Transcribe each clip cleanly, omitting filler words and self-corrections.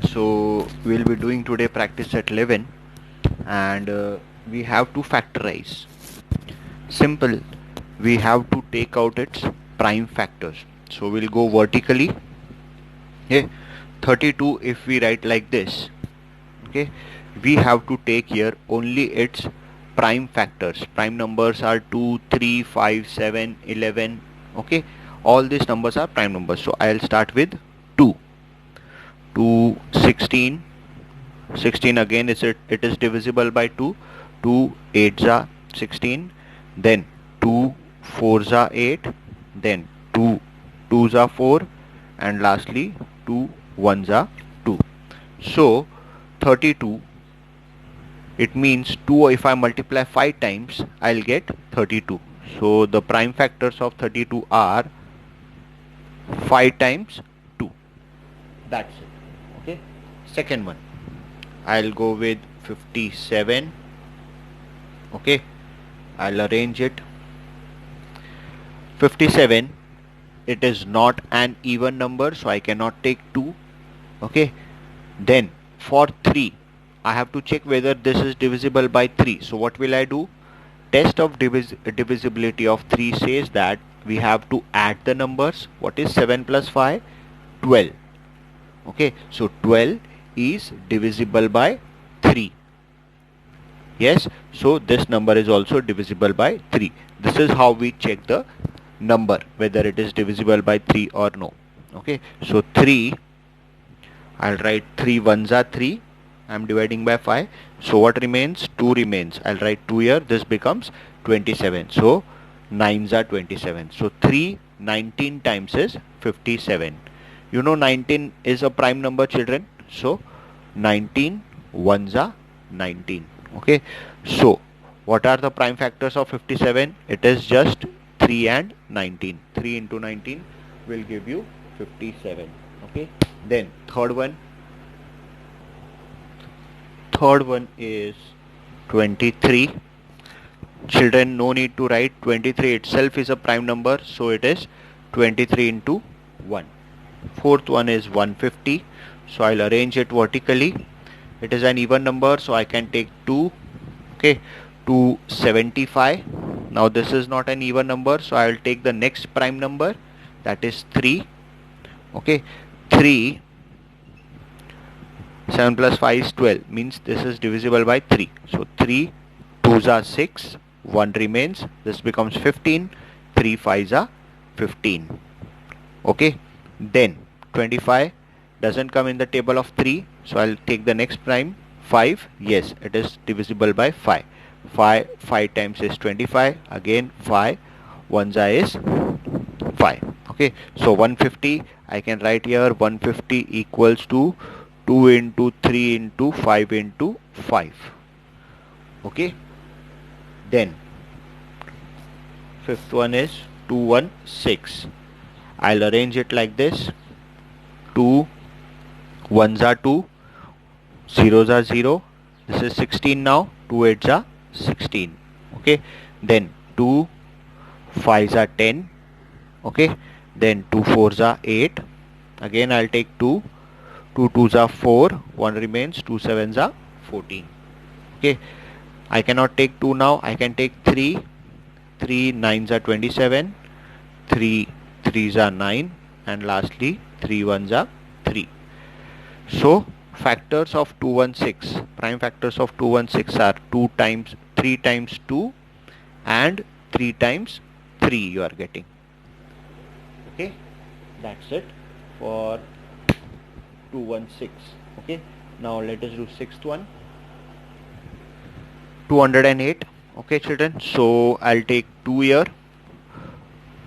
So we'll be doing today practice at 11, and we have to factorize. Simple. We have to take out its prime factors. So we'll go vertically. Okay, 32 if we write like this. Okay, we have to take here only its prime factors. Prime numbers are 2, 3, 5, 7, 11. Okay, all these numbers are prime numbers. So I'll start with 2. 2, 16. 16 again it is divisible by 2. 2 8s are 16, then 2 4s are 8, then 2 2s are 4, and lastly 2 1s are 2. So 32, it means 2, if I multiply 5 times I'll get 32. So the prime factors of 32 are 5 times 2. That's it. Okay, second one, I'll go with 57. Okay, I'll arrange it. 57, it is not an even number, so I cannot take 2. Okay, then for 3 I have to check whether this is divisible by 3. So what will I do? Test of divisibility of 3 says that we have to add the numbers. What is 7 plus 5? 12. Okay, so 12 is divisible by 3. Yes, so this number is also divisible by 3. This is how we check the number, whether it is divisible by 3 or no. Okay, so 3, I'll write 3 ones are 3. I'm dividing by 5. So what remains? 2 remains. I'll write 2 here. This becomes 27. So 9s are 27. So 3 19 times is 57. You know 19 is a prime number, children. So 19 ones are 19. Okay, so what are the prime factors of 57? It is just 3 and 19. 3 into 19 will give you 57. Okay, then third one is 23. Children, no need to write. 23 itself is a prime number, so it is 23 into 1. Fourth one is 150. So I'll arrange it vertically. It is an even number, so I can take 2. Okay, 275. Now this is not an even number, so I will take the next prime number, that is 3. Okay, 3, 7 plus 5 is 12, means this is divisible by 3. So 3 2s are 6, 1 remains, this becomes 15, 3 5s are 15. Okay, then 25 doesn't come in the table of 3, so I'll take the next prime, 5. Yes, it is divisible by 5. 5 times is 25, again 5 1s is 5. Okay, so 150, I can write here 150 equals to 2 into 3 into 5 into 5. Okay, then fifth one is 216. I'll arrange it like this. 2 1s are 2, zeros are 0. This is 16 now. 2 8s are 16. Okay, then 2 5s are 10. Okay, then 2 4s are 8. Again I'll take 2. 2 2s are 4. 1 remains. 2 7s are 14. Okay, I cannot take 2 now. I can take 3. 3 9s are 27. 3 3s are 9. And lastly 3 1s are 3. So factors of 216, prime factors of 216 are 2 times 3 times 2 and 3 times 3 you are getting. Okay, that's it for 216. Okay, now let us do sixth one, 208. Okay children, so I'll take 2 here.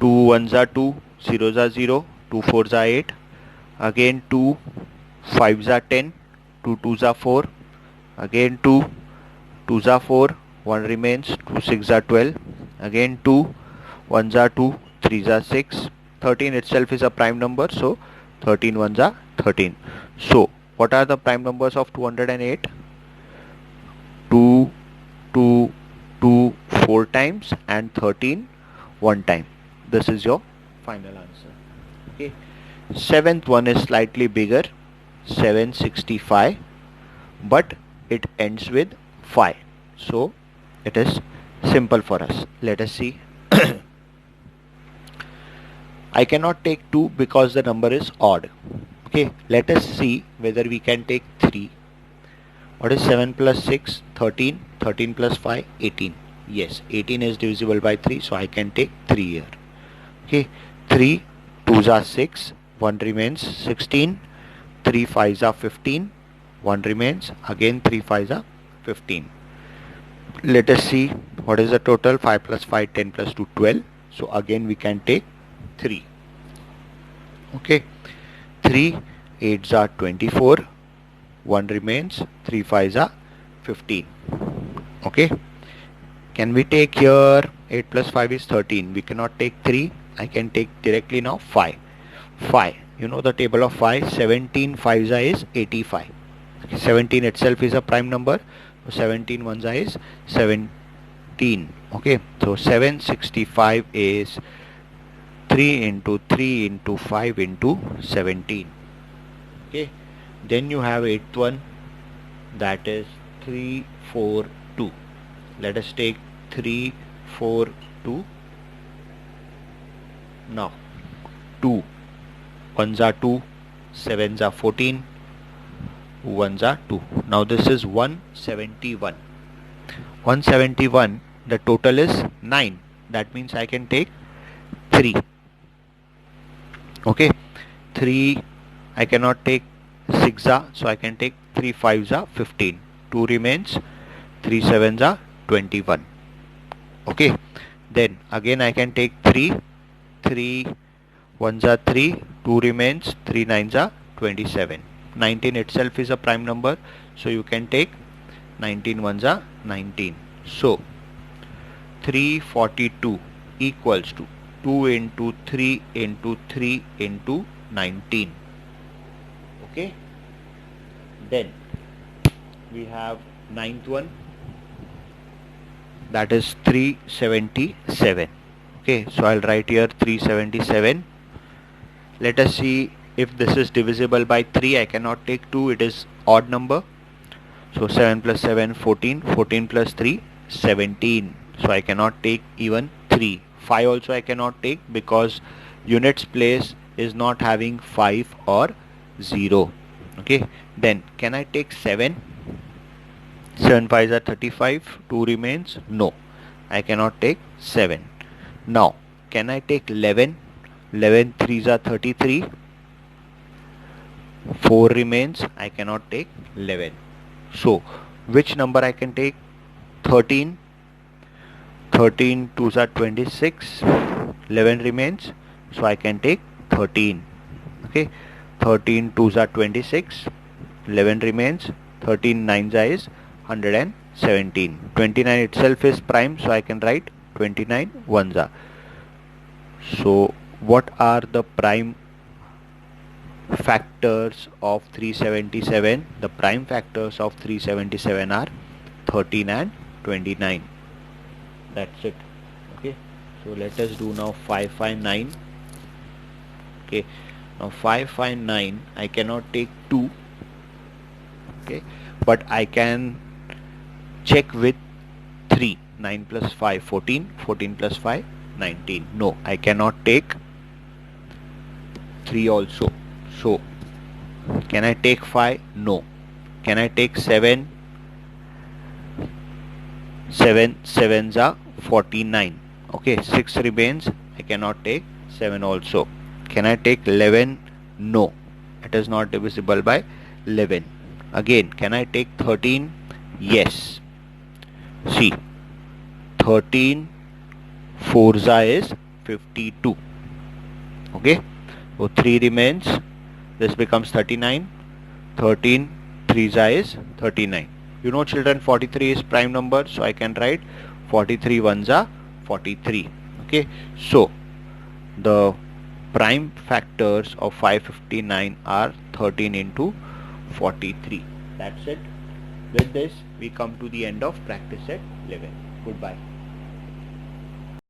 2 1s are 2, zeros are 0, 2 4s are 8, again 2 5s are 10, 2 2s are 4, again 2 2s are 4, 1 remains, 2 6 are 12, again 2 1s are 2, 3s are 6, 13 itself is a prime number, so 13 1s are 13. So what are the prime numbers of 208? 2 2 2 4 times and 13 1 time. This is your final answer. Okay, seventh one is slightly bigger. 765, but it ends with 5. So it is simple for us. Let us see. I cannot take 2 because the number is odd. Okay, let us see whether we can take 3. What is 7 plus 6? 13. 13 plus 5? 18. Yes, 18 is divisible by 3, so I can take 3 here. Okay, 3 2s are 6, 1 remains 16, 3 5s are 15, 1 remains, again 3 5s are 15. Let us see what is the total. 5 plus 5, 10 plus 2, 12. So again we can take 3. Okay, 3 8s are 24, 1 remains, 3 5s are 15. Okay, can we take here 8 plus 5 is 13. We cannot take 3. I can take directly now 5. 5. You know the table of 5. 17 5s is 85. 17 itself is a prime number. 17 ones is 17. Okay, so 765 is 3 into 3 into 5 into 17. Okay, then you have 8th one, that is 3 4 2. Let us take 3 4 2. Now 2 1s are 2, 7s are 14, 1s are 2. Now this is 171. 171, the total is 9. That means I can take 3. Okay, 3 I cannot take 6 are, so I can take 3 5s are 15. 2 remains, 3 7s are 21. Okay, then again I can take 3. 3 1s are 3, 2 remains, 3 9s are 27. 19 itself is a prime number, so you can take 19 1s are 19. So 342 equals to 2 into 3 into 3 into 19. Okay, then we have 9th one, that is 377. Okay, so I'll write here 377. Let us see if this is divisible by 3. I cannot take 2, it is odd number. So 7 plus 7 14, 14 plus 3 17. So I cannot take even 3. 5 also I cannot take because units place is not having 5 or 0. Okay, then can I take 7? 7 5s are 35, 2 remains. No, I cannot take 7. Now can I take 11? 11 3s are 33, 4 remains. I cannot take 11. So which number I can take? 13. 13 2s are 26, 11 remains, so I can take 13. Okay, 13 2s are 26, 11 remains, 13 9s is 117. 29 itself is prime, so I can write 29 1s are. So what are the prime factors of 377? The prime factors of 377 are 13 and 29. That's it. Okay, so let us do now 559. Okay, now 559 I cannot take 2. Okay, but I can check with 3. 9 plus 5 14, 14 plus 5 19. No, I cannot take 3 also. So can I take 5? No. Can I take 7? 7 7s are 49. Okay, 6 remains. I cannot take 7 also. Can I take 11? No, it is not divisible by 11. Again, can I take 13? Yes. See, 13 4s is 52. Okay, so 3 remains. This becomes 39. 13 3s is 39. You know children, 43 is prime number, so I can write 43 1s are 43. Okay, so the prime factors of 559 are 13 into 43. That's it. With this we come to the end of practice set 11. Goodbye.